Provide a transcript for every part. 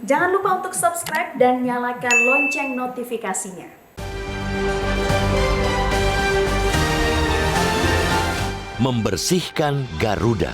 Jangan lupa untuk subscribe dan nyalakan lonceng notifikasinya. Membersihkan Garuda.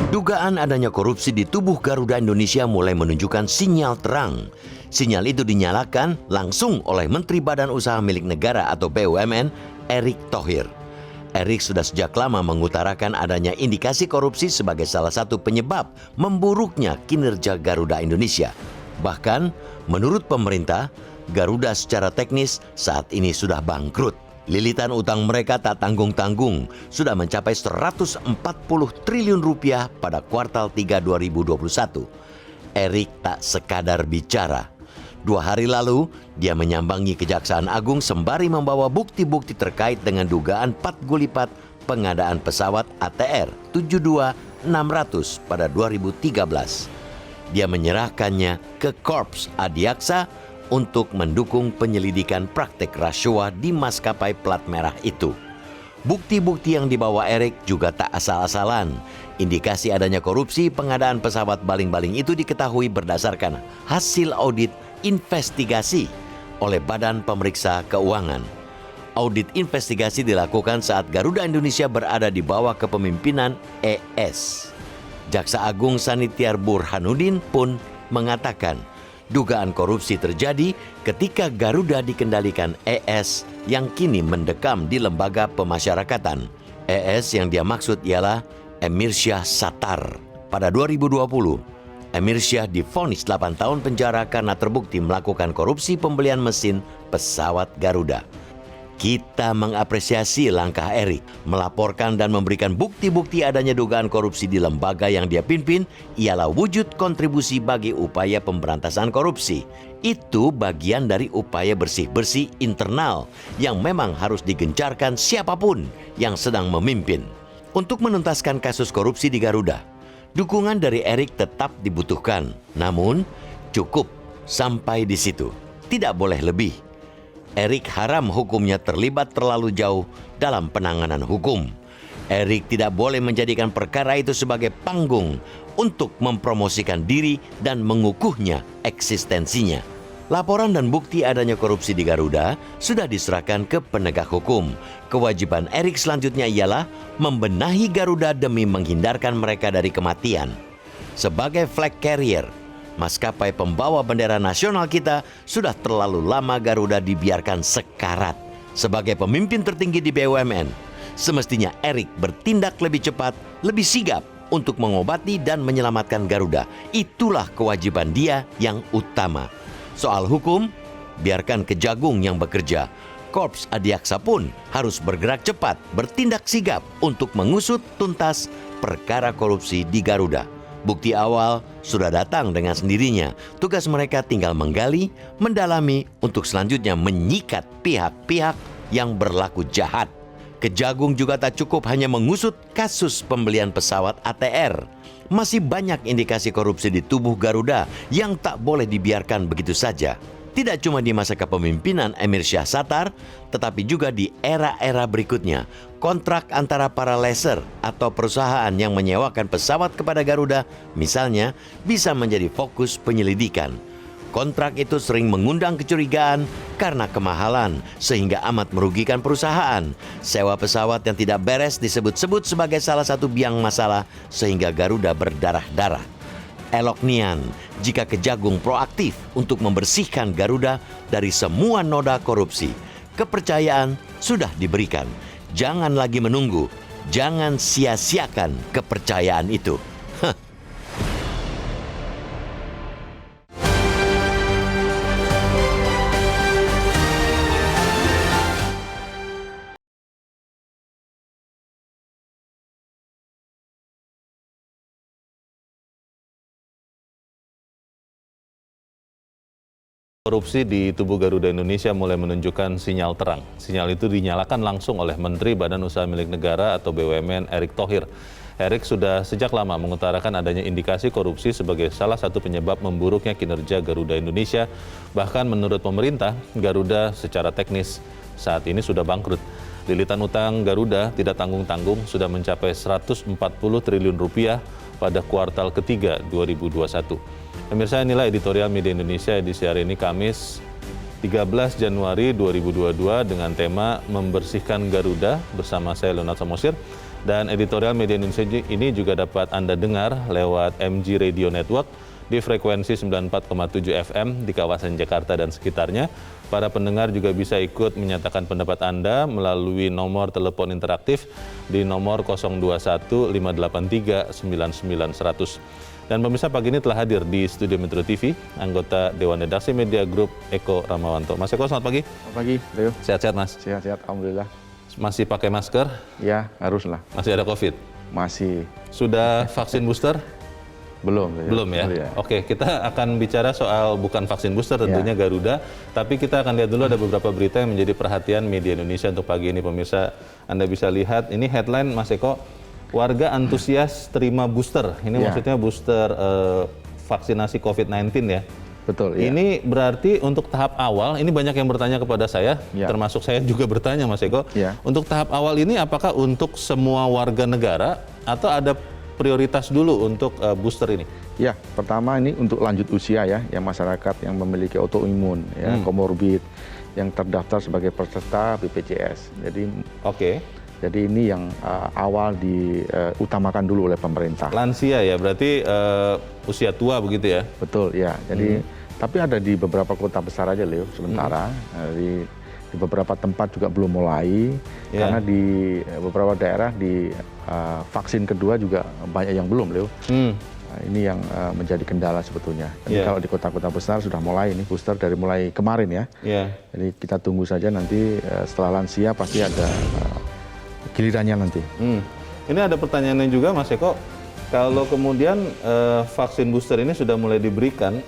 Dugaan adanya korupsi di tubuh Garuda Indonesia mulai menunjukkan sinyal terang. Sinyal itu dinyalakan langsung oleh Menteri Badan Usaha Milik Negara atau BUMN, Erick Thohir. Erick sudah sejak lama mengutarakan adanya indikasi korupsi sebagai salah satu penyebab memburuknya kinerja Garuda Indonesia. Bahkan, menurut pemerintah, Garuda secara teknis saat ini sudah bangkrut. Lilitan utang mereka tak tanggung-tanggung, sudah mencapai 140 triliun rupiah pada kuartal 3 2021. Erick tak sekadar bicara. 2 hari lalu, dia menyambangi Kejaksaan Agung sembari membawa bukti-bukti terkait dengan dugaan patgulipat pengadaan pesawat ATR 72600 pada 2013. Dia menyerahkannya ke Korps Adiaksa untuk mendukung penyelidikan praktek rasuah di maskapai plat merah itu. Bukti-bukti yang dibawa Erick juga tak asal-asalan. Indikasi adanya korupsi pengadaan pesawat baling-baling itu diketahui berdasarkan hasil audit investigasi oleh Badan Pemeriksa Keuangan. Audit investigasi dilakukan saat Garuda Indonesia berada di bawah kepemimpinan ES. Jaksa Agung Sanitiar Burhanuddin pun mengatakan dugaan korupsi terjadi ketika Garuda dikendalikan ES yang kini mendekam di lembaga pemasyarakatan. ES yang dia maksud ialah Emirsyah Sattar. Pada 2020, Emirsyah divonis 8 tahun penjara karena terbukti melakukan korupsi pembelian mesin pesawat Garuda. Kita mengapresiasi langkah Erick melaporkan dan memberikan bukti-bukti adanya dugaan korupsi di lembaga yang dia pimpin ialah wujud kontribusi bagi upaya pemberantasan korupsi. Itu bagian dari upaya bersih-bersih internal yang memang harus digencarkan siapapun yang sedang memimpin. Untuk menuntaskan kasus korupsi di Garuda, dukungan dari Erick tetap dibutuhkan. Namun, cukup sampai di situ. Tidak boleh lebih. Erick haram hukumnya terlibat terlalu jauh dalam penanganan hukum. Erick tidak boleh menjadikan perkara itu sebagai panggung untuk mempromosikan diri dan mengukuhnya eksistensinya. Laporan dan bukti adanya korupsi di Garuda sudah diserahkan ke penegak hukum. Kewajiban Erick selanjutnya ialah membenahi Garuda demi menghindarkan mereka dari kematian. Sebagai flag carrier, maskapai pembawa bendera nasional kita, sudah terlalu lama Garuda dibiarkan sekarat. Sebagai pemimpin tertinggi di BUMN, semestinya Erick bertindak lebih cepat, lebih sigap untuk mengobati dan menyelamatkan Garuda. Itulah kewajiban dia yang utama. Soal hukum, biarkan Kejagung yang bekerja. Korps Adiaksa pun harus bergerak cepat, bertindak sigap untuk mengusut tuntas perkara korupsi di Garuda. Bukti awal sudah datang dengan sendirinya. Tugas mereka tinggal menggali, mendalami untuk selanjutnya menyikat pihak-pihak yang berlaku jahat. Kejagung juga tak cukup hanya mengusut kasus pembelian pesawat ATR. Masih banyak indikasi korupsi di tubuh Garuda yang tak boleh dibiarkan begitu saja. Tidak cuma di masa kepemimpinan Emirsyah Sattar, tetapi juga di era-era berikutnya. Kontrak antara para leaser atau perusahaan yang menyewakan pesawat kepada Garuda, misalnya, bisa menjadi fokus penyelidikan. Kontrak itu sering mengundang kecurigaan karena kemahalan, sehingga amat merugikan perusahaan. Sewa pesawat yang tidak beres disebut-sebut sebagai salah satu biang masalah, sehingga Garuda berdarah-darah. Elok nian jika Kejagung proaktif untuk membersihkan Garuda dari semua noda korupsi. Kepercayaan sudah diberikan. Jangan lagi menunggu. Jangan sia-siakan kepercayaan itu. Korupsi di tubuh Garuda Indonesia mulai menunjukkan sinyal terang. Sinyal itu dinyalakan langsung oleh Menteri Badan Usaha Milik Negara atau BUMN Erick Thohir. Erik sudah sejak lama mengutarakan adanya indikasi korupsi sebagai salah satu penyebab memburuknya kinerja Garuda Indonesia. Bahkan menurut pemerintah, Garuda secara teknis saat ini sudah bangkrut. Lilitan utang Garuda tidak tanggung-tanggung sudah mencapai 140 triliun rupiah pada kuartal ketiga 2021. Pemirsa, inilah editorial Media Indonesia edisi hari ini Kamis 13 Januari 2022 dengan tema Membersihkan Garuda bersama saya Leonard Samosir. Dan editorial Media Indonesia ini juga dapat Anda dengar lewat MG Radio Network di frekuensi 94,7 FM di kawasan Jakarta dan sekitarnya. Para pendengar juga bisa ikut menyatakan pendapat Anda melalui nomor telepon interaktif di nomor 021 583 99 100. Dan pemirsa, pagi ini telah hadir di Studio Metro TV anggota Dewan Redaksi Media Group Eko Ramawanto. Mas Eko, selamat pagi. Selamat pagi, Leo. Sehat-sehat, Mas? Sehat-sehat, alhamdulillah. Masih pakai masker? Ya, haruslah. Masih ada COVID? Masih. Sudah vaksin booster? Belum. Leo. Belum ya? Belum, ya. Oke, kita akan bicara soal bukan vaksin booster tentunya Garuda, tapi kita akan lihat dulu ada beberapa berita yang menjadi perhatian media Indonesia untuk pagi ini. Pemirsa, Anda bisa lihat ini headline, Mas Eko, warga antusias terima booster. Ini maksudnya booster vaksinasi COVID-19 ya? Betul, ya. Ini berarti untuk tahap awal, ini banyak yang bertanya kepada saya, termasuk saya juga bertanya, Mas Eko. Untuk tahap awal ini apakah untuk semua warga negara atau ada prioritas dulu untuk booster ini? Ya, pertama ini untuk lanjut usia ya, yang masyarakat yang memiliki autoimun, ya, komorbid, yang terdaftar sebagai peserta BPJS. Jadi ini yang awal diutamakan dulu oleh pemerintah. Lansia ya, berarti usia tua begitu ya? Betul, ya. Jadi tapi ada di beberapa kota besar aja, Leo, sementara. Di beberapa tempat juga belum mulai, karena di beberapa daerah di vaksin kedua juga banyak yang belum, Leo. Ini yang menjadi kendala sebetulnya. Jadi kalau di kota-kota besar sudah mulai ini booster dari mulai kemarin ya. Jadi kita tunggu saja nanti setelah lansia pasti ada gilirannya nanti. Ini ada pertanyaannya juga, Mas Eko. Kalau kemudian vaksin booster ini sudah mulai diberikan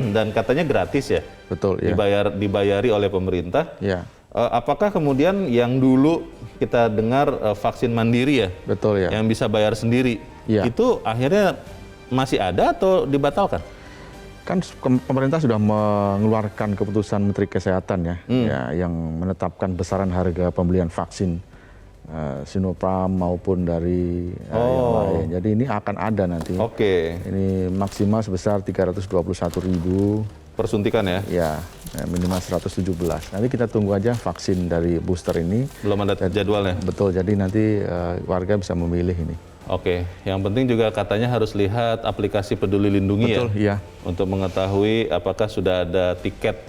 dan katanya gratis ya? Betul, ya. Dibayari oleh pemerintah. Ya. Apakah kemudian yang dulu kita dengar vaksin mandiri ya? Betul, ya. Yang bisa bayar sendiri, itu akhirnya masih ada atau dibatalkan? Kan pemerintah sudah mengeluarkan keputusan Menteri Kesehatan ya, yang menetapkan besaran harga pembelian vaksin Sinopharm maupun dari yang lain. Jadi ini akan ada nanti. Ini maksimal sebesar 321.000 persuntikan ya? Ya, minimal 117. Nanti kita tunggu aja vaksin dari booster ini. Belum ada jadwalnya? Betul, jadi nanti warga bisa memilih ini. Yang penting juga katanya harus lihat aplikasi Peduli Lindungi. Betul, ya. Untuk mengetahui apakah sudah ada tiket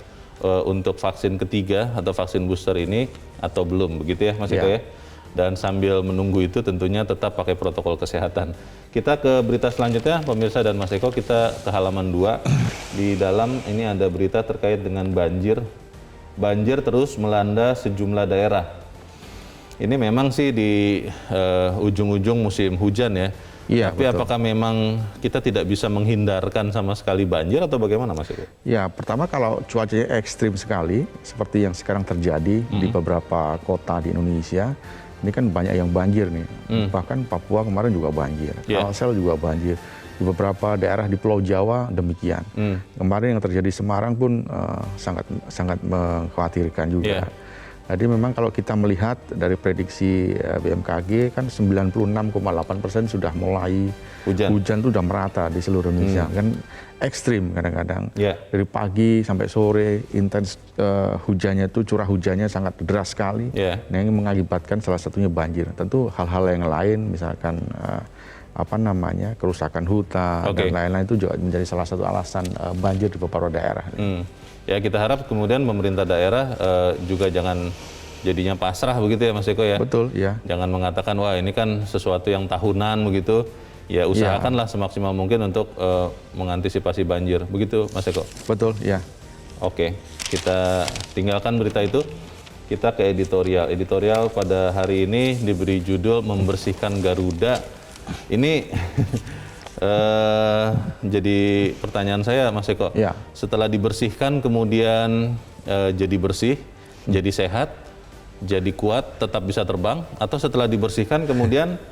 untuk vaksin ketiga atau vaksin booster ini atau belum, begitu ya Mas Eko ya? Dan sambil menunggu itu tentunya tetap pakai protokol kesehatan. Kita ke berita selanjutnya, pemirsa dan Mas Eko, kita ke halaman 2. Di dalam ini ada berita terkait dengan banjir. Banjir terus melanda sejumlah daerah. Ini memang sih di ujung-ujung musim hujan ya. Tapi betul. Apakah memang kita tidak bisa menghindarkan sama sekali banjir atau bagaimana, Mas Eko? Ya, pertama kalau cuacanya ekstrim sekali, seperti yang sekarang terjadi di beberapa kota di Indonesia, ini kan banyak yang banjir nih. Bahkan Papua kemarin juga banjir, Kalsel juga banjir. Di beberapa daerah di Pulau Jawa demikian. Kemarin yang terjadi di Semarang pun sangat mengkhawatirkan juga. Jadi memang kalau kita melihat dari prediksi BMKG kan 96,8% sudah mulai hujan itu sudah merata di seluruh Indonesia. Kan ekstrim kadang-kadang. Dari pagi sampai sore intens hujannya itu, curah hujannya sangat deras sekali. Nah, ini mengakibatkan salah satunya banjir. Tentu hal-hal yang lain misalkan kerusakan hutan dan lain-lain itu juga menjadi salah satu alasan banjir di beberapa daerah. Ya, kita harap kemudian pemerintah daerah juga jangan jadinya pasrah begitu ya Mas Eko ya. Betul, ya. Jangan mengatakan wah ini kan sesuatu yang tahunan begitu. Ya usahakanlah semaksimal mungkin untuk mengantisipasi banjir. Begitu Mas Eko. Betul, ya. Oke, kita tinggalkan berita itu. Kita ke editorial. Editorial pada hari ini diberi judul Membersihkan Garuda. Ini jadi pertanyaan saya, Mas Eko. Setelah dibersihkan kemudian jadi bersih, jadi sehat, jadi kuat, tetap bisa terbang, atau setelah dibersihkan kemudian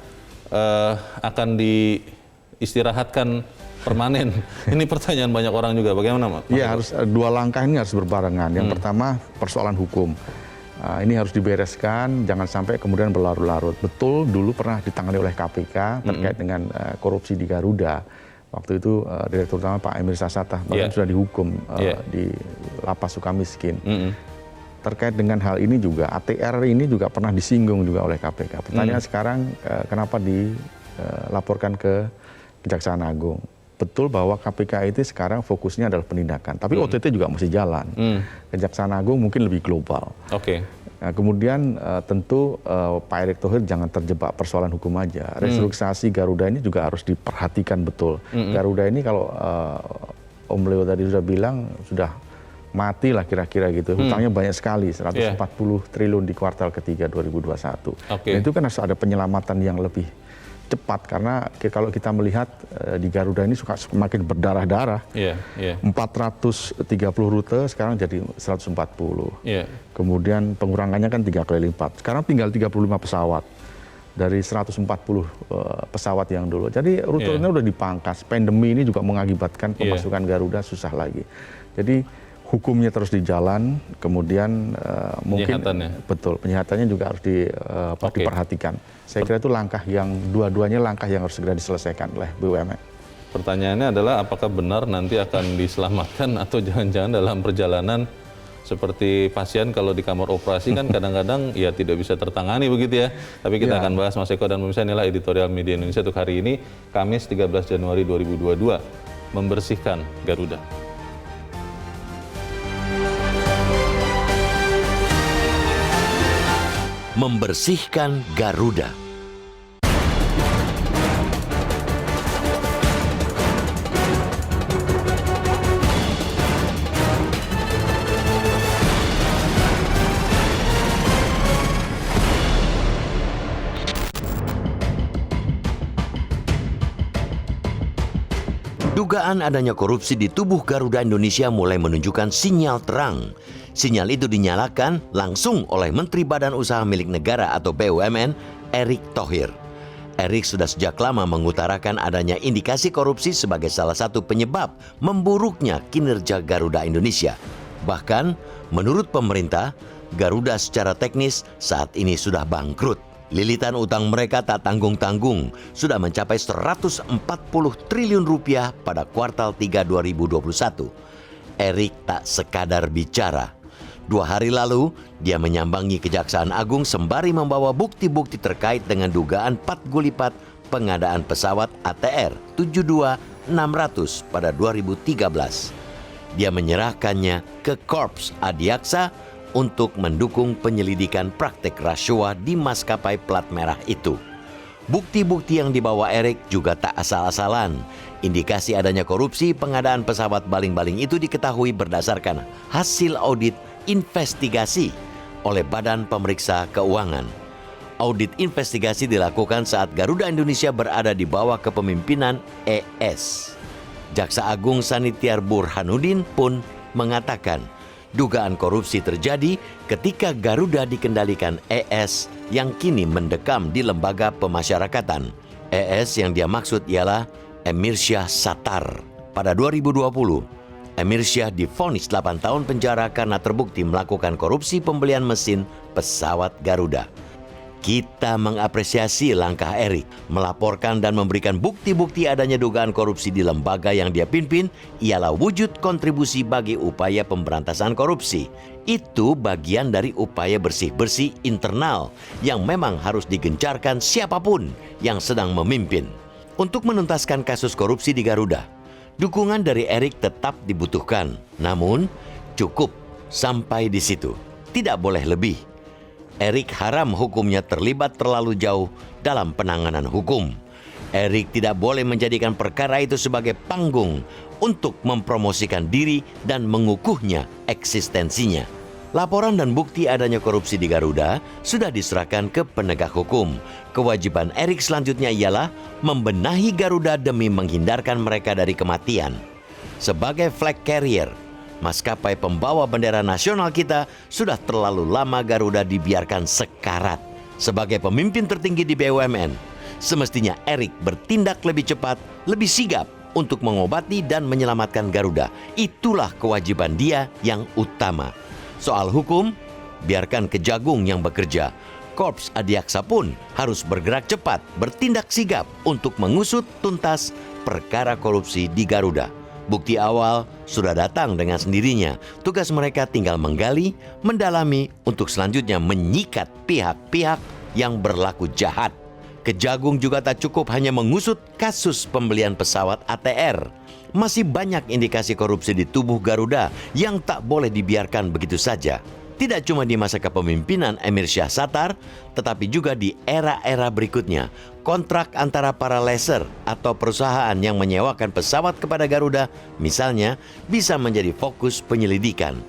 akan diistirahatkan permanen? Ini pertanyaan banyak orang juga. Bagaimana, Pak? Iya, harus dua langkah ini harus berbarengan. Yang pertama persoalan hukum. Ini harus dibereskan, jangan sampai kemudian berlarut-larut. Betul, dulu pernah ditangani oleh KPK terkait dengan korupsi di Garuda. Waktu itu Direktur Utama Pak Emir Sasatah bahkan sudah dihukum di Lapas Sukamiskin. Terkait dengan hal ini juga, ATR ini juga pernah disinggung juga oleh KPK. Pertanyaan sekarang, kenapa dilaporkan ke Kejaksaan Agung? Betul bahwa KPK itu sekarang fokusnya adalah penindakan, tapi OTT juga masih jalan. Kejaksaan Agung mungkin lebih global. Nah, kemudian tentu Pak Erick Thohir jangan terjebak persoalan hukum aja. Restrukturisasi Garuda ini juga harus diperhatikan betul. Garuda ini kalau Om Leo tadi sudah bilang sudah mati lah kira-kira gitu. Hutangnya banyak sekali, 140 triliun di kuartal ketiga 2021. Dan itu kan harus ada penyelamatan yang lebih cepat, karena kalau kita melihat di Garuda ini suka semakin berdarah-darah. 430 rute sekarang jadi 140. Kemudian pengurangannya kan 3 kali lipat. Sekarang tinggal 35 pesawat dari 140 pesawat yang dulu. Jadi rutenya udah dipangkas. Pandemi ini juga mengakibatkan pemasukan Garuda susah lagi. Jadi hukumnya terus di jalan, kemudian mungkin penyihatannya juga harus diperhatikan. Saya kira itu langkah yang dua-duanya langkah yang harus segera diselesaikan oleh BUMN. Pertanyaannya adalah apakah benar nanti akan diselamatkan atau jangan-jangan dalam perjalanan seperti pasien kalau di kamar operasi kan kadang-kadang ya tidak bisa tertangani begitu ya. Tapi kita akan bahas, Mas Eko dan pemirsa. Inilah editorial Media Indonesia untuk hari ini, Kamis 13 Januari 2022, membersihkan Garuda. Membersihkan Garuda. Dugaan adanya korupsi di tubuh Garuda Indonesia mulai menunjukkan sinyal terang. Sinyal itu dinyalakan langsung oleh Menteri Badan Usaha Milik Negara atau BUMN, Erick Thohir. Erick sudah sejak lama mengutarakan adanya indikasi korupsi sebagai salah satu penyebab memburuknya kinerja Garuda Indonesia. Bahkan, menurut pemerintah, Garuda secara teknis saat ini sudah bangkrut. Lilitan utang mereka tak tanggung-tanggung, sudah mencapai 140 triliun rupiah pada kuartal 3 2021. Erick tak sekadar bicara. 2 hari lalu, dia menyambangi Kejaksaan Agung sembari membawa bukti-bukti terkait dengan dugaan patgulipat pengadaan pesawat ATR 72600 pada 2013. Dia menyerahkannya ke Korps Adiaksa untuk mendukung penyelidikan praktek rasuah di maskapai plat merah itu. Bukti-bukti yang dibawa Erick juga tak asal-asalan. Indikasi adanya korupsi pengadaan pesawat baling-baling itu diketahui berdasarkan hasil audit investigasi oleh Badan Pemeriksa Keuangan. Audit investigasi dilakukan saat Garuda Indonesia berada di bawah kepemimpinan ES. Jaksa Agung Sanitiar Burhanuddin pun mengatakan dugaan korupsi terjadi ketika Garuda dikendalikan ES yang kini mendekam di lembaga pemasyarakatan. ES yang dia maksud ialah Emir Syah Sattar. Pada 2020, Emir Syah divonis 8 tahun penjara karena terbukti melakukan korupsi pembelian mesin pesawat Garuda. Kita mengapresiasi langkah Erick melaporkan dan memberikan bukti-bukti adanya dugaan korupsi di lembaga yang dia pimpin ialah wujud kontribusi bagi upaya pemberantasan korupsi. Itu bagian dari upaya bersih-bersih internal yang memang harus digencarkan siapapun yang sedang memimpin. Untuk menuntaskan kasus korupsi di Garuda, dukungan dari Erick tetap dibutuhkan. Namun, cukup sampai di situ. Tidak boleh lebih. Erick haram hukumnya terlibat terlalu jauh dalam penanganan hukum. Erick tidak boleh menjadikan perkara itu sebagai panggung untuk mempromosikan diri dan mengukuhnya eksistensinya. Laporan dan bukti adanya korupsi di Garuda sudah diserahkan ke penegak hukum. Kewajiban Erick selanjutnya ialah membenahi Garuda demi menghindarkan mereka dari kematian. Sebagai flag carrier, maskapai pembawa bendera nasional kita, sudah terlalu lama Garuda dibiarkan sekarat. Sebagai pemimpin tertinggi di BUMN, Semestinya Erik bertindak lebih cepat, lebih sigap untuk mengobati dan menyelamatkan Garuda. Itulah kewajiban dia yang utama. Soal hukum, biarkan Kejagung yang bekerja. Korps Adiaksa pun harus bergerak cepat, bertindak sigap untuk mengusut tuntas perkara korupsi di Garuda. Bukti awal sudah datang dengan sendirinya. Tugas mereka tinggal menggali, mendalami untuk selanjutnya menyikat pihak-pihak yang berlaku jahat. Kejagung juga tak cukup hanya mengusut kasus pembelian pesawat ATR. Masih banyak indikasi korupsi di tubuh Garuda yang tak boleh dibiarkan begitu saja. Tidak cuma di masa kepemimpinan Emir Syahsatar, tetapi juga di era-era berikutnya. Kontrak antara para leaser atau perusahaan yang menyewakan pesawat kepada Garuda, misalnya, bisa menjadi fokus penyelidikan.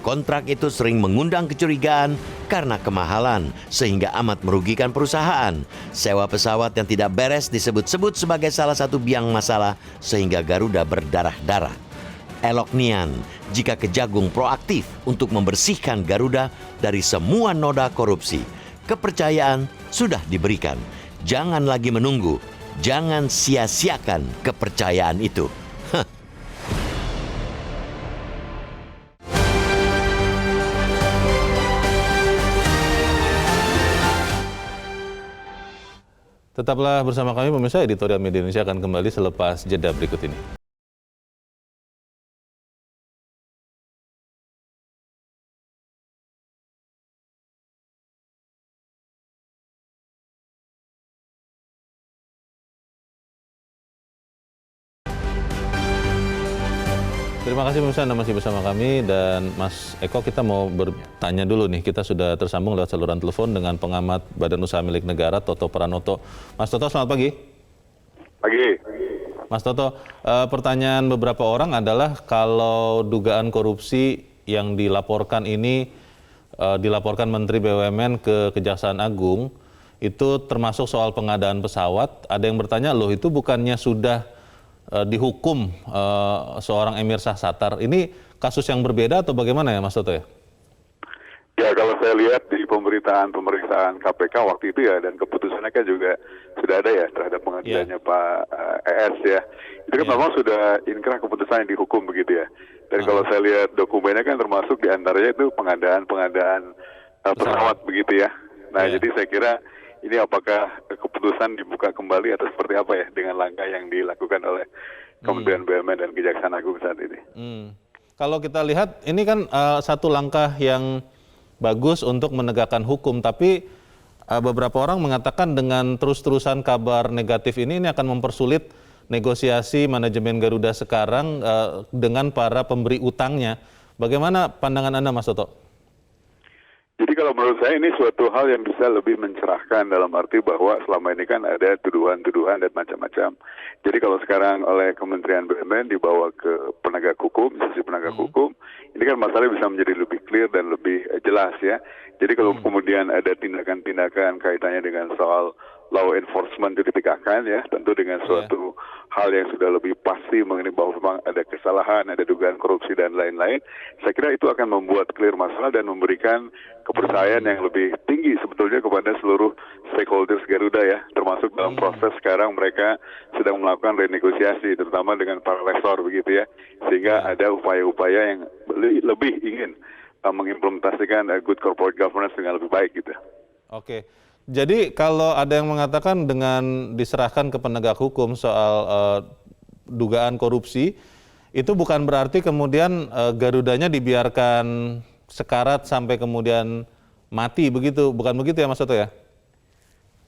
Kontrak itu sering mengundang kecurigaan karena kemahalan, sehingga amat merugikan perusahaan. Sewa pesawat yang tidak beres disebut-sebut sebagai salah satu biang masalah, sehingga Garuda berdarah-darah. Elok nian jika Kejagung proaktif untuk membersihkan Garuda dari semua noda korupsi. Kepercayaan sudah diberikan. Jangan lagi menunggu. Jangan sia-siakan kepercayaan itu. Tetaplah bersama kami pemirsa, Editorial Media Indonesia akan kembali selepas jeda berikut ini. Terima kasih pemirsa, Anda masih bersama kami, dan Mas Eko, kita mau bertanya dulu nih. Kita sudah tersambung lewat saluran telepon dengan pengamat Badan Usaha Milik Negara, Toto Pranoto. Mas Toto, selamat pagi. Pagi. Mas Toto, pertanyaan beberapa orang adalah kalau dugaan korupsi yang dilaporkan ini dilaporkan Menteri BUMN ke Kejaksaan Agung, itu termasuk soal pengadaan pesawat. Ada yang bertanya, loh itu bukannya sudah dihukum seorang Emir Syahsatar. Ini kasus yang berbeda atau bagaimana ya Mas Toto ya? Ya, kalau saya lihat di pemeriksaan KPK waktu itu ya, dan keputusannya kan juga sudah ada ya terhadap pengadilannya Pak ES ya. Itu kan memang sudah inkrah keputusan yang dihukum begitu ya. Dan kalau saya lihat dokumennya kan termasuk diantaranya itu pengadaan pesawat begitu ya. Nah jadi saya kira ini apakah keputusan dibuka kembali atau seperti apa ya dengan langkah yang dilakukan oleh Kementerian BUMN dan Kejaksaan Agung saat ini. Kalau kita lihat ini kan satu langkah yang bagus untuk menegakkan hukum, tapi beberapa orang mengatakan dengan terus-terusan kabar negatif ini akan mempersulit negosiasi manajemen Garuda sekarang dengan para pemberi utangnya. Bagaimana pandangan Anda Mas Toto? Jadi kalau menurut saya ini suatu hal yang bisa lebih mencerahkan dalam arti bahwa selama ini kan ada tuduhan-tuduhan dan macam-macam. Jadi kalau sekarang oleh Kementerian BUMN dibawa ke penegak hukum, institusi penegak hukum, ini kan masalahnya bisa menjadi lebih clear dan lebih jelas ya. Jadi kalau kemudian ada tindakan-tindakan kaitannya dengan soal law enforcement ditegakkan ya, tentu dengan suatu hal yang sudah lebih pasti mengenai bahwa memang ada kesalahan, ada dugaan korupsi dan lain-lain. Saya kira itu akan membuat clear masalah dan memberikan kepercayaan yang lebih tinggi sebetulnya kepada seluruh stakeholders Garuda ya, termasuk dalam proses sekarang mereka sedang melakukan renegosiasi terutama dengan para lessor begitu ya, sehingga ada upaya-upaya yang lebih ingin mengimplementasikan good corporate governance dengan lebih baik gitu. Oke. Jadi kalau ada yang mengatakan dengan diserahkan ke penegak hukum soal dugaan korupsi, itu bukan berarti kemudian Garudanya dibiarkan sekarat sampai kemudian mati begitu, bukan begitu ya Mas Toto ya?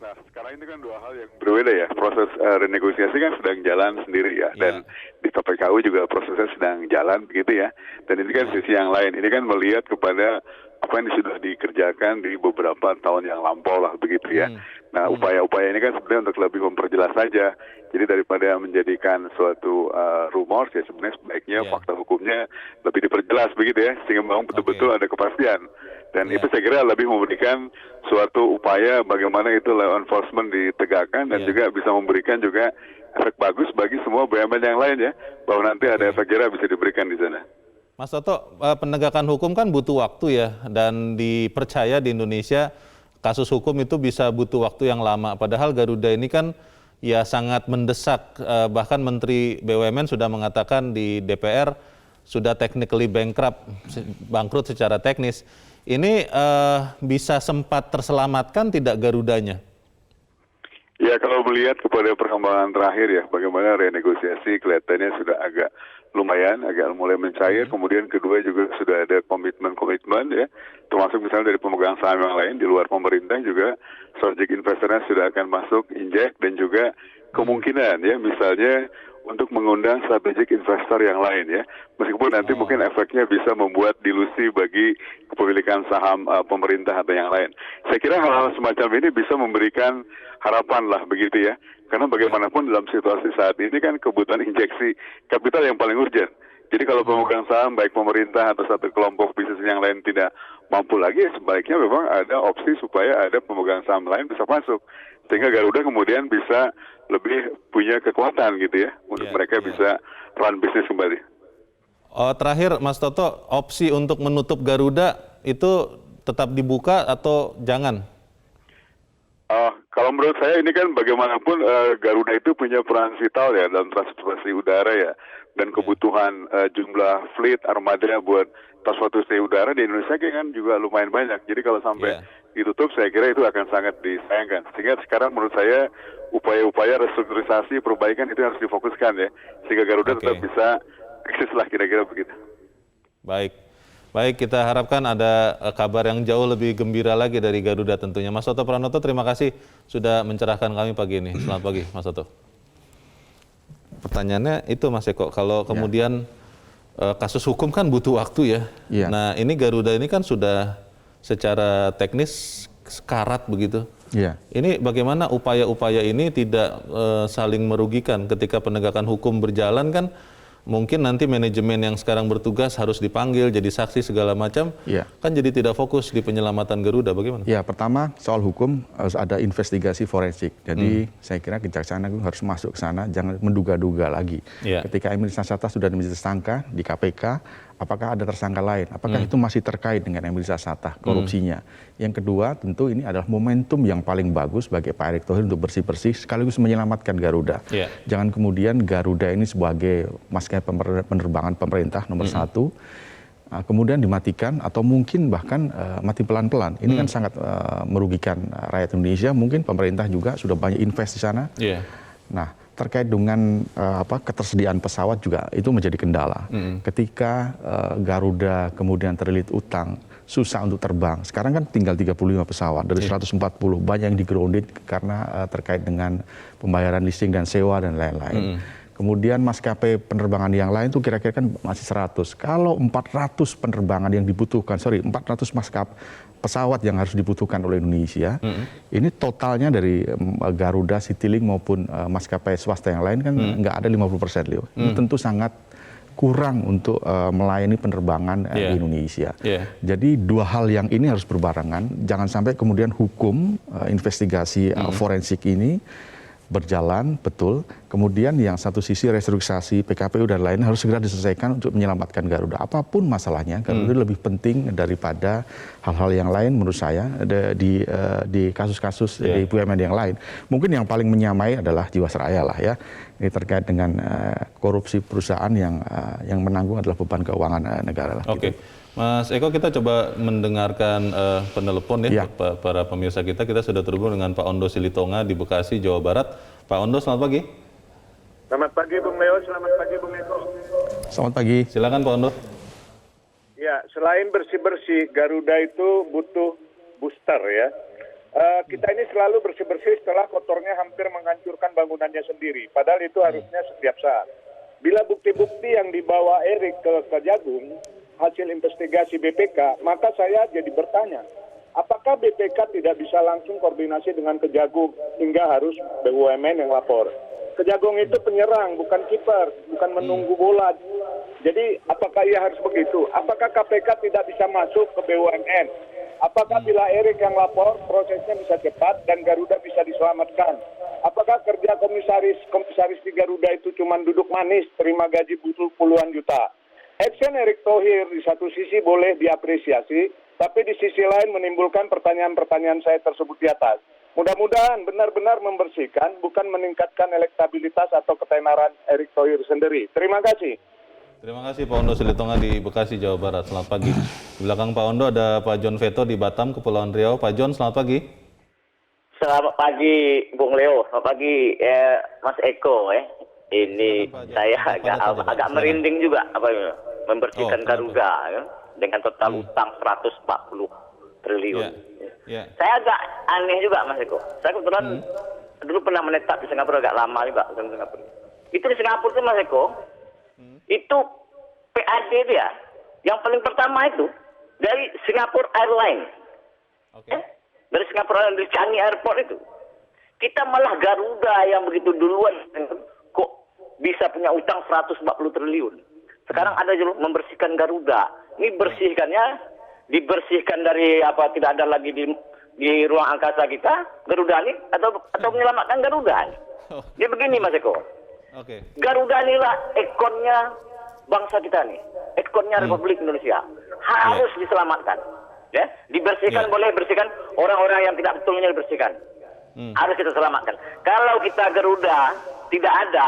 Nah sekarang ini kan dua hal yang berbeda ya, proses renegosiasi kan sedang jalan sendiri ya, dan di KPKU juga prosesnya sedang jalan begitu ya, dan ini kan sisi yang lain, ini kan melihat kepada apa yang sudah dikerjakan di beberapa tahun yang lampau lah begitu ya. Nah upaya-upaya ini kan sebenarnya untuk lebih memperjelas saja. Jadi daripada menjadikan suatu rumor ya sebenarnya sebaiknya fakta hukumnya lebih diperjelas begitu ya. Sehingga memang betul-betul ada kepastian. Dan itu saya kira lebih memberikan suatu upaya bagaimana itu law enforcement ditegakkan dan juga bisa memberikan juga efek bagus bagi semua BUMN yang lain ya. Bahwa nanti ada efek jerah bisa diberikan di sana. Mas Toto, penegakan hukum kan butuh waktu ya, dan dipercaya di Indonesia kasus hukum itu bisa butuh waktu yang lama. Padahal Garuda ini kan ya sangat mendesak. Bahkan Menteri BUMN sudah mengatakan di DPR sudah technically bangkrut secara teknis. Ini bisa sempat terselamatkan tidak Garudanya? Ya, kalau melihat kepada perkembangan terakhir ya, bagaimana renegosiasi kelihatannya sudah agak lumayan, agak mulai mencair. Kemudian kedua juga sudah ada komitmen-komitmen ya, termasuk misalnya dari pemegang saham yang lain di luar pemerintah juga, strategic investornya sudah akan masuk injek dan juga kemungkinan ya, misalnya untuk mengundang strategic investor yang lain ya. Meskipun nanti mungkin efeknya bisa membuat dilusi bagi kepemilikan saham pemerintah atau yang lain. Saya kira hal-hal semacam ini bisa memberikan harapan lah begitu ya. Karena bagaimanapun dalam situasi saat ini kan kebutuhan injeksi kapital yang paling urgent. Jadi kalau pemegang saham baik pemerintah atau satu kelompok bisnis yang lain tidak mampu lagi, sebaliknya memang ada opsi supaya ada pemegang saham lain bisa masuk. Sehingga Garuda kemudian bisa lebih punya kekuatan gitu ya, untuk mereka bisa run bisnis kembali. Terakhir Mas Toto, opsi untuk menutup Garuda itu tetap dibuka atau jangan? Kalau menurut saya ini kan bagaimanapun Garuda itu punya peran vital ya dalam transportasi udara ya, dan kebutuhan jumlah fleet armada buat transportasi udara di Indonesia kan juga lumayan banyak. Jadi kalau sampai ditutup, saya kira itu akan sangat disayangkan. Sehingga sekarang menurut saya upaya-upaya restrukturisasi perbaikan itu harus difokuskan ya, sehingga Garuda tetap bisa eksis lah, kira-kira begitu. Baik, kita harapkan ada kabar yang jauh lebih gembira lagi dari Garuda tentunya. Mas Toto Pranoto, terima kasih sudah mencerahkan kami pagi ini. Selamat pagi, Mas Toto. Pertanyaannya itu Mas Eko, kalau kemudian kasus hukum kan butuh waktu ya. Nah ini Garuda ini kan sudah secara teknis sekarat begitu. Ini bagaimana upaya-upaya ini tidak saling merugikan ketika penegakan hukum berjalan kan? Mungkin nanti manajemen yang sekarang bertugas harus dipanggil jadi saksi segala macam, kan jadi tidak fokus di penyelamatan Garuda. Bagaimana? Ya, pertama soal hukum harus ada investigasi forensik. Jadi saya kira Kejaksaan Agung harus masuk ke sana, jangan menduga-duga lagi. Ketika Emil Sasata sudah menjadi tersangka di KPK, apakah ada tersangka lain? Apakah itu masih terkait dengan Emil Sasata, korupsinya? Yang kedua, tentu ini adalah momentum yang paling bagus bagi Pak Erick Thohir untuk bersih-bersih sekaligus menyelamatkan Garuda. Jangan kemudian Garuda ini sebagai maskapai penerbangan pemerintah nomor satu, kemudian dimatikan atau mungkin bahkan mati pelan-pelan. Ini kan sangat merugikan rakyat Indonesia. Mungkin pemerintah juga sudah banyak invest di sana. Nah, terkait dengan ketersediaan pesawat juga itu menjadi kendala. Ketika Garuda kemudian terlilit utang, susah untuk terbang. Sekarang kan tinggal 35 pesawat dari 140. Banyak yang di-grounded karena terkait dengan pembayaran leasing dan sewa dan lain-lain. Kemudian maskapai penerbangan yang lain itu kira-kira kan masih 100. Kalau 400 penerbangan yang dibutuhkan, 400 pesawat yang harus dibutuhkan oleh Indonesia, ini totalnya dari Garuda, Citylink maupun maskapai swasta yang lain kan nggak ada 50%, Leo. Ini tentu sangat kurang untuk melayani penerbangan di Indonesia. Jadi dua hal yang ini harus berbarengan. Jangan sampai kemudian hukum, investigasi forensik ini berjalan betul, kemudian yang satu sisi restrukturisasi PKPU dan lain harus segera diselesaikan untuk menyelamatkan Garuda. Apapun masalahnya, Garuda lebih penting daripada hal-hal yang lain menurut saya di kasus-kasus di BUMN yang lain. Mungkin yang paling menyamai adalah Jiwasraya lah ya. Ini terkait dengan korupsi perusahaan yang menanggung adalah beban keuangan negara lah. Oke. Mas Eko, kita coba mendengarkan penelepon ya, para pemirsa kita. Kita sudah terhubung dengan Pak Ondo Silitonga di Bekasi, Jawa Barat. Pak Ondo, selamat pagi. Selamat pagi Bung Leo, selamat pagi Bung Eko. Selamat pagi. Silakan Pak Ondo. Ya, selain bersih-bersih, Garuda itu butuh booster ya. Kita ini selalu bersih-bersih setelah kotornya hampir menghancurkan bangunannya sendiri. Padahal itu harusnya setiap saat. Bila bukti-bukti yang dibawa Erik ke Kejagung, hasil investigasi BPK, maka saya jadi bertanya, apakah BPK tidak bisa langsung koordinasi dengan Kejagung hingga harus BUMN yang lapor? Kejagung itu penyerang, bukan kiper, bukan menunggu bola. Jadi apakah ia harus begitu? Apakah KPK tidak bisa masuk ke BUMN? Apakah bila Erik yang lapor, prosesnya bisa cepat dan Garuda bisa diselamatkan? Apakah kerja komisaris di Garuda itu cuma duduk manis, terima gaji butuh puluhan juta? Action Erick Thohir di satu sisi boleh diapresiasi, tapi di sisi lain menimbulkan pertanyaan-pertanyaan saya tersebut di atas. Mudah-mudahan benar-benar membersihkan, bukan meningkatkan elektabilitas atau ketenaran Erick Thohir sendiri. Terima kasih. Terima kasih Pak Ondo Silitonga di Bekasi, Jawa Barat. Selamat pagi. Di belakang Pak Ondo ada Pak John Veto di Batam, Kepulauan Riau. Pak John, selamat pagi. Selamat pagi, Bung Leo. Selamat pagi, Mas Eko. Ini Silakan, Pak, saya Pak. agak Silakan. merinding juga membersihkan kenapa? Garuda dengan total utang 140 triliun. Ya. Saya agak aneh juga, Mas Eko. Saya kebetulan dulu pernah menetap di Singapura agak lama juga. Itu di Singapura itu, Mas Eko, itu PAD dia yang paling pertama itu dari Singapore Airlines. Oke. Dari Singapura dari Changi Airport itu. Kita malah Garuda yang begitu duluan kok bisa punya utang 140 triliun. Sekarang ada juga membersihkan Garuda. Ini dibersihkan dari tidak ada lagi di ruang angkasa kita, Garuda ini atau menyelamatkan Garuda. Dia begini, Mas Eko. Oke. Garuda inilah ekornya bangsa kita nih, ekornya Republik Indonesia. Harus diselamatkan. Ya, dibersihkan boleh bersihkan, orang-orang yang tidak betulnya dibersihkan. Harus kita selamatkan. Kalau kita Garuda tidak ada,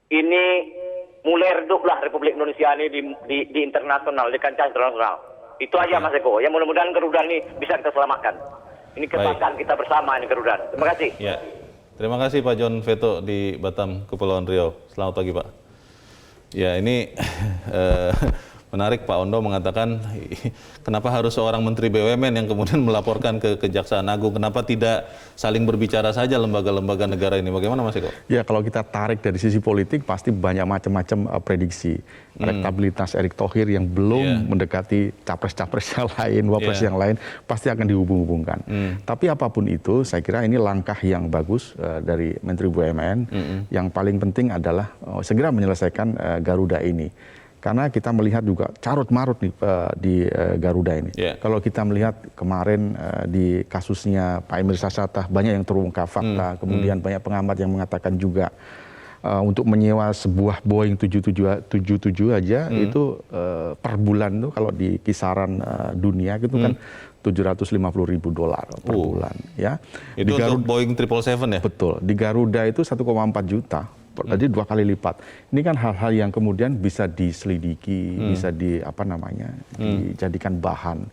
ini mulai reduplah Republik Indonesia ini di internasional, di kancah internasional. Itu aja Mas Eko. Ya mudah-mudahan Garuda ini bisa kita selamatkan. Ini kebanggaan kita bersama ini Garuda. Terima kasih. Ya. Terima kasih Pak John Veto di Batam, Kepulauan Riau. Selamat pagi Pak. Ya ini menarik Pak Ondo mengatakan kenapa harus seorang Menteri BUMN yang kemudian melaporkan ke Kejaksaan Agung, kenapa tidak saling berbicara saja lembaga-lembaga negara ini, bagaimana Mas Eko? Ya kalau kita tarik dari sisi politik pasti banyak macam-macam prediksi. Elektabilitas Erick Thohir yang belum mendekati capres-capres yang lain, wapres yang lain pasti akan dihubung-hubungkan. Tapi apapun itu saya kira ini langkah yang bagus dari Menteri BUMN. Yang paling penting adalah segera menyelesaikan Garuda ini. Karena kita melihat juga carut-marut nih di Garuda ini. Kalau kita melihat kemarin di kasusnya Pak Emir Sasatah banyak yang terungkap fakta, kemudian banyak pengamat yang mengatakan juga untuk menyewa sebuah Boeing 777 aja itu per bulan tuh kalau di kisaran dunia gitu kan $750.000 per bulan ya. Itu untuk Boeing 777 ya? Betul. Di Garuda itu 1,4 juta. Jadi 2 kali lipat. Ini kan hal-hal yang kemudian bisa diselidiki, bisa dijadikan bahan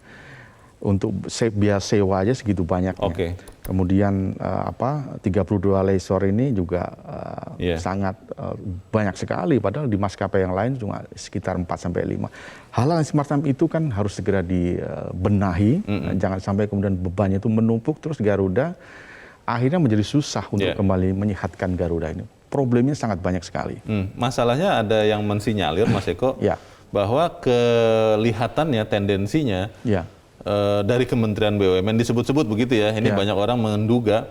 untuk biaya sewa aja segitu banyaknya. Kemudian 32 lessor ini juga sangat banyak sekali, padahal di maskapai yang lain cuma sekitar 4 sampai 5. Hal-hal semacam itu kan harus segera dibenahi, jangan sampai kemudian bebannya itu menumpuk terus Garuda akhirnya menjadi susah untuk kembali menyehatkan Garuda ini. Problemnya sangat banyak sekali. Masalahnya ada yang mensinyalir, Mas Eko, bahwa kelihatannya tendensinya dari Kementerian BUMN disebut-sebut begitu ya. Ini banyak orang menduga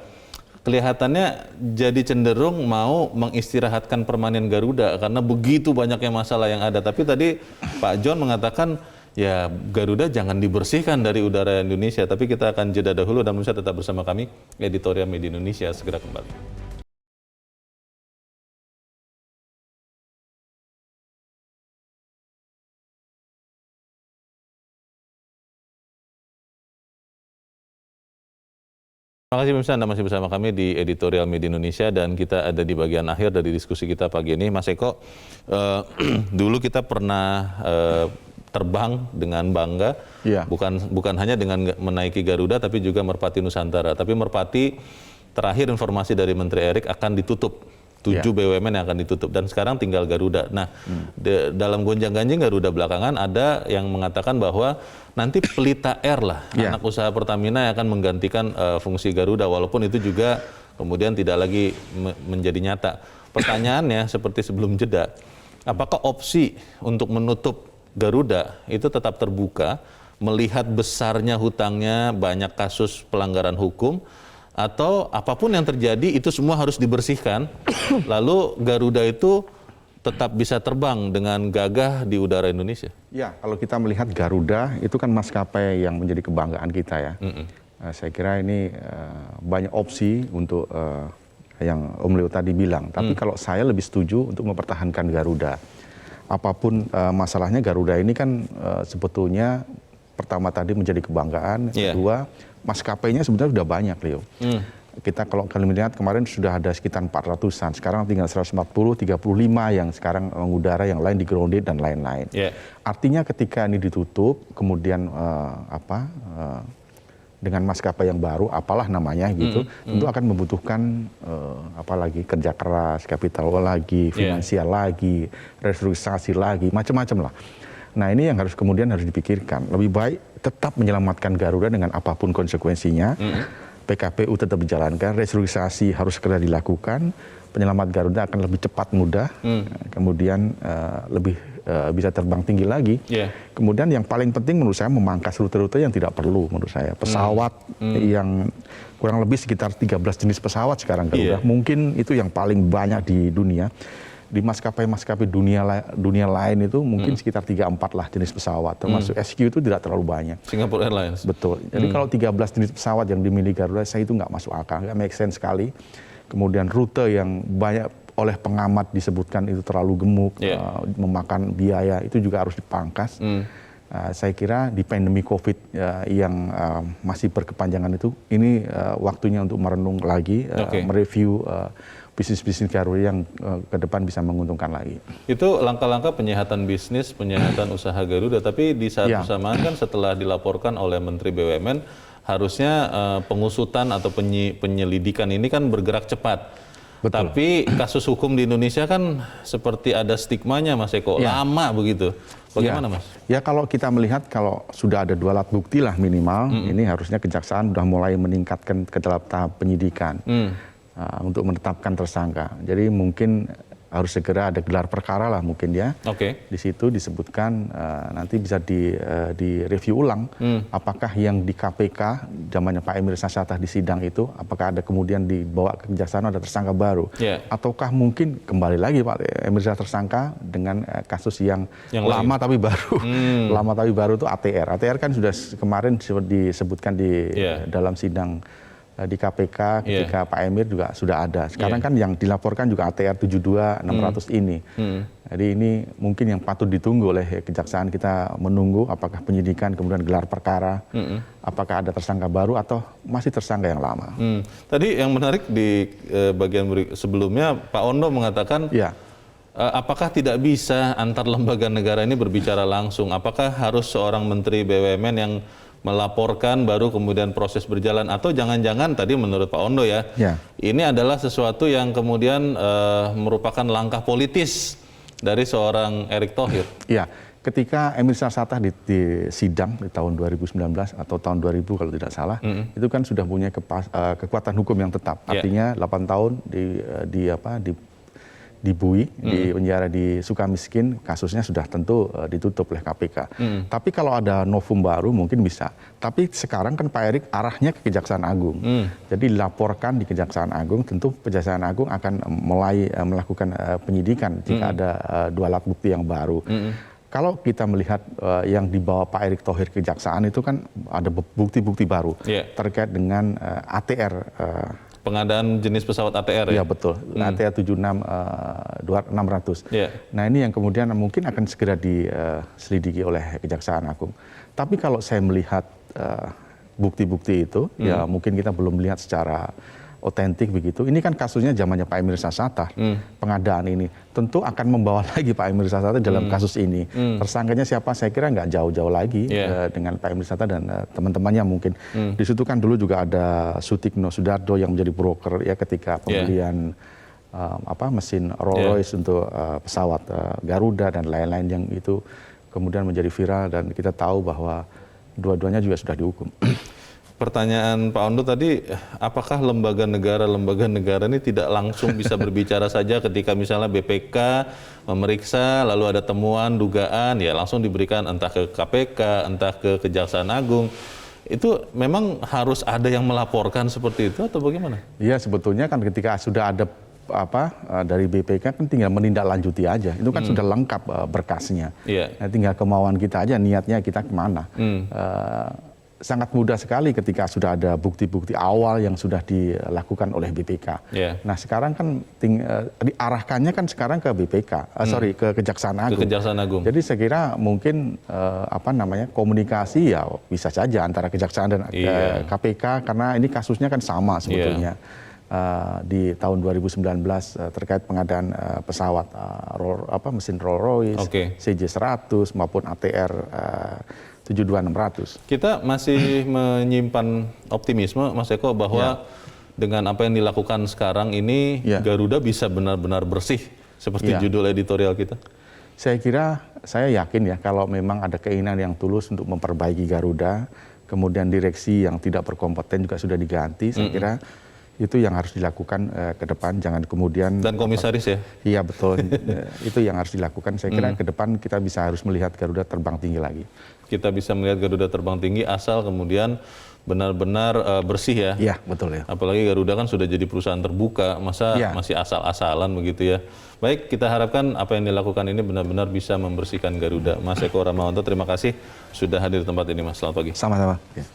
kelihatannya jadi cenderung mau mengistirahatkan permanen Garuda karena begitu banyaknya masalah yang ada. Tapi tadi Pak John mengatakan ya Garuda jangan dibersihkan dari udara Indonesia. Tapi kita akan jeda dahulu dan bisa tetap bersama kami Editorial Media Indonesia segera kembali. Terima kasih pemirsa, Anda masih bersama kami di Editorial Media Indonesia dan kita ada di bagian akhir dari diskusi kita pagi ini. Mas Eko, dulu kita pernah terbang dengan bangga, bukan hanya dengan menaiki Garuda tapi juga Merpati Nusantara. Tapi Merpati, terakhir informasi dari Menteri Erick akan ditutup. 7 BUMN yang akan ditutup dan sekarang tinggal Garuda. Nah, dalam gonjang-ganjing Garuda belakangan ada yang mengatakan bahwa nanti Pelita Air lah, anak usaha Pertamina yang akan menggantikan fungsi Garuda, walaupun itu juga kemudian tidak lagi menjadi nyata. Pertanyaannya seperti sebelum jeda, apakah opsi untuk menutup Garuda itu tetap terbuka melihat besarnya hutangnya, banyak kasus pelanggaran hukum, atau apapun yang terjadi itu semua harus dibersihkan, lalu Garuda itu tetap bisa terbang dengan gagah di udara Indonesia? Ya, kalau kita melihat Garuda itu kan maskapai yang menjadi kebanggaan kita ya. Saya kira ini banyak opsi untuk yang Om Leo tadi bilang. Tapi kalau saya lebih setuju untuk mempertahankan Garuda. Apapun masalahnya Garuda ini kan sebetulnya pertama tadi menjadi kebanggaan, kedua maskapainya sebenarnya sudah banyak, Leo. Kita kalau melihat kemarin sudah ada sekitar 400-an, sekarang tinggal 140, 35 yang sekarang mengudara, yang lain di grounded dan lain-lain. Artinya ketika ini ditutup, kemudian dengan maskapai yang baru, apalah namanya gitu, tentu akan membutuhkan apalagi kerja keras, kapital lagi, finansial lagi, restrukturisasi lagi, macam-macam lah. Nah ini yang kemudian harus dipikirkan. Lebih baik tetap menyelamatkan Garuda dengan apapun konsekuensinya. PKPU tetap dijalankan, restrukturisasi harus segera dilakukan, penyelamat Garuda akan lebih cepat, mudah, kemudian lebih bisa terbang tinggi lagi. Kemudian yang paling penting menurut saya memangkas rute-rute yang tidak perlu menurut saya. Pesawat yang kurang lebih sekitar 13 jenis pesawat sekarang Garuda, mungkin itu yang paling banyak di dunia. Di maskapai-maskapai dunia lain itu mungkin sekitar 3-4 lah jenis pesawat, termasuk SQ itu tidak terlalu banyak. Singapore Airlines. Betul. Jadi kalau 13 jenis pesawat yang dimiliki Garuda, saya itu nggak masuk akal, nggak make sense sekali. Kemudian rute yang banyak oleh pengamat disebutkan itu terlalu gemuk, memakan biaya, itu juga harus dipangkas. Saya kira di pandemi COVID yang masih berkepanjangan itu, ini waktunya untuk merenung lagi, mereview bisnis-bisnis Garuda yang ke depan bisa menguntungkan lagi. Itu langkah-langkah penyehatan bisnis, penyehatan usaha Garuda, tapi di saat bersamaan kan setelah dilaporkan oleh Menteri BUMN, harusnya pengusutan atau penyelidikan ini kan bergerak cepat. Betul. Tapi kasus hukum di Indonesia kan seperti ada stigmanya, Mas Eko, lama begitu. Bagaimana, Mas? Ya kalau kita melihat kalau sudah ada 2 alat bukti lah minimal, ini harusnya kejaksaan sudah mulai meningkatkan ke dalam tahap penyidikan. Untuk menetapkan tersangka. Jadi mungkin harus segera ada gelar perkara lah mungkin ya. Di situ disebutkan nanti bisa di review ulang apakah yang di KPK zamannya Pak Emir Syasatar di sidang itu apakah ada kemudian dibawa ke kejaksaan ada tersangka baru ataukah mungkin kembali lagi Pak Emir Syasatar tersangka dengan kasus yang lama lain. Tapi baru. Lama tapi baru itu ATR. ATR kan sudah kemarin disebutkan di dalam sidang di KPK ketika Pak Emir juga sudah ada. Sekarang kan yang dilaporkan juga ATR 72 600 ini. Jadi ini mungkin yang patut ditunggu oleh kejaksaan, kita menunggu apakah penyidikan kemudian gelar perkara, apakah ada tersangka baru atau masih tersangka yang lama. Tadi yang menarik di bagian sebelumnya Pak Ondo mengatakan apakah tidak bisa antar lembaga negara ini berbicara langsung? Apakah harus seorang Menteri BUMN yang melaporkan baru kemudian proses berjalan, atau jangan-jangan tadi menurut Pak Ondo ini adalah sesuatu yang kemudian merupakan langkah politis dari seorang Erick Thohir? Ya, ketika Emir Syasatar di sidang di tahun 2019 atau tahun 2000 kalau tidak salah, itu kan sudah punya kekuatan hukum yang tetap, artinya 8 tahun di BUI, di penjara di Sukamiskin, kasusnya sudah tentu ditutup oleh KPK. Tapi kalau ada novum baru mungkin bisa. Tapi sekarang kan Pak Erick arahnya ke Kejaksaan Agung. Jadi dilaporkan di Kejaksaan Agung, tentu Kejaksaan Agung akan mulai melakukan penyidikan jika ada 2 alat bukti yang baru. Kalau kita melihat yang dibawa Pak Erick Thohir ke Kejaksaan itu kan ada bukti-bukti baru terkait dengan ATR. Pengadaan jenis pesawat ATR ya? Iya betul, ATR 76 600. Nah ini yang kemudian mungkin akan segera diselidiki oleh Kejaksaan Agung. Tapi kalau saya melihat bukti-bukti itu, ya mungkin kita belum melihat secara otentik begitu. Ini kan kasusnya zamannya Pak Emir Syasatar, pengadaan ini. Tentu akan membawa lagi Pak Emir Syasatar dalam kasus ini. Tersangkanya siapa? Saya kira nggak jauh-jauh lagi dengan Pak Emir Syasatar dan teman-temannya mungkin. Di situ kan dulu juga ada Sutikno Sudardo yang menjadi broker ya ketika pembelian mesin Rolls Royce untuk pesawat Garuda dan lain-lain yang itu kemudian menjadi viral dan kita tahu bahwa dua-duanya juga sudah dihukum. Pertanyaan Pak Ondo tadi, apakah lembaga negara ini tidak langsung bisa berbicara saja ketika misalnya BPK memeriksa, lalu ada temuan, dugaan, ya langsung diberikan entah ke KPK, entah ke Kejaksaan Agung. Itu memang harus ada yang melaporkan seperti itu atau bagaimana? Iya, sebetulnya kan ketika sudah ada dari BPK kan tinggal menindaklanjuti aja. Itu kan sudah lengkap berkasnya. Nah, tinggal kemauan kita aja, niatnya kita kemana. sangat mudah sekali ketika sudah ada bukti-bukti awal yang sudah dilakukan oleh BPK. Yeah. Nah sekarang kan diarahkannya kan sekarang ke BPK, ke Kejaksaan Agung. Ke Kejaksaan Agung. Jadi saya kira mungkin komunikasi ya bisa saja antara Kejaksaan dan KPK karena ini kasusnya kan sama sebetulnya. Di tahun 2019 terkait pengadaan pesawat mesin Rolls-Royce, CJ100 maupun ATR 72600. Kita masih menyimpan optimisme, Mas Eko, bahwa dengan apa yang dilakukan sekarang ini Garuda bisa benar-benar bersih seperti judul editorial kita. Saya yakin ya kalau memang ada keinginan yang tulus untuk memperbaiki Garuda, kemudian direksi yang tidak berkompeten juga sudah diganti, saya kira itu yang harus dilakukan ke depan, jangan kemudian... Dan komisaris ya? Iya betul, itu yang harus dilakukan. Saya kira ke depan kita harus melihat Garuda terbang tinggi lagi. Kita bisa melihat Garuda terbang tinggi asal kemudian benar-benar bersih ya? Iya betul ya. Apalagi Garuda kan sudah jadi perusahaan terbuka, masa masih asal-asalan begitu ya? Baik, kita harapkan apa yang dilakukan ini benar-benar bisa membersihkan Garuda. Mas Eko Ramawanto, terima kasih sudah hadir di tempat ini, Mas. Selamat pagi. Sama-sama. Ya.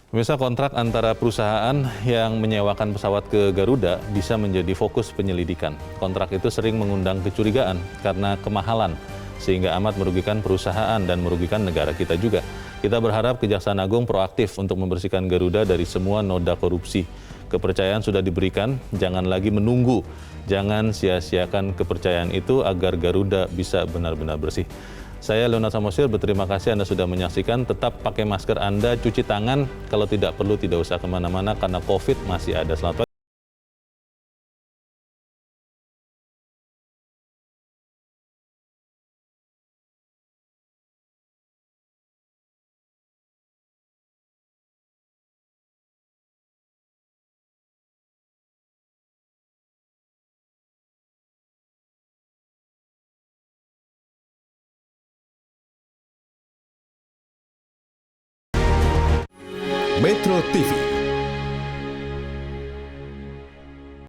Pemirsa, kontrak antara perusahaan yang menyewakan pesawat ke Garuda bisa menjadi fokus penyelidikan. Kontrak itu sering mengundang kecurigaan karena kemahalan, sehingga amat merugikan perusahaan dan merugikan negara kita juga. Kita berharap Kejaksaan Agung proaktif untuk membersihkan Garuda dari semua noda korupsi. Kepercayaan sudah diberikan, jangan lagi menunggu. Jangan sia-siakan kepercayaan itu agar Garuda bisa benar-benar bersih. Saya Leonard Samosir berterima kasih Anda sudah menyaksikan. Tetap pakai masker Anda, cuci tangan. Kalau tidak perlu tidak usah kemana-mana karena COVID masih ada. Selamat pagi. Metro TV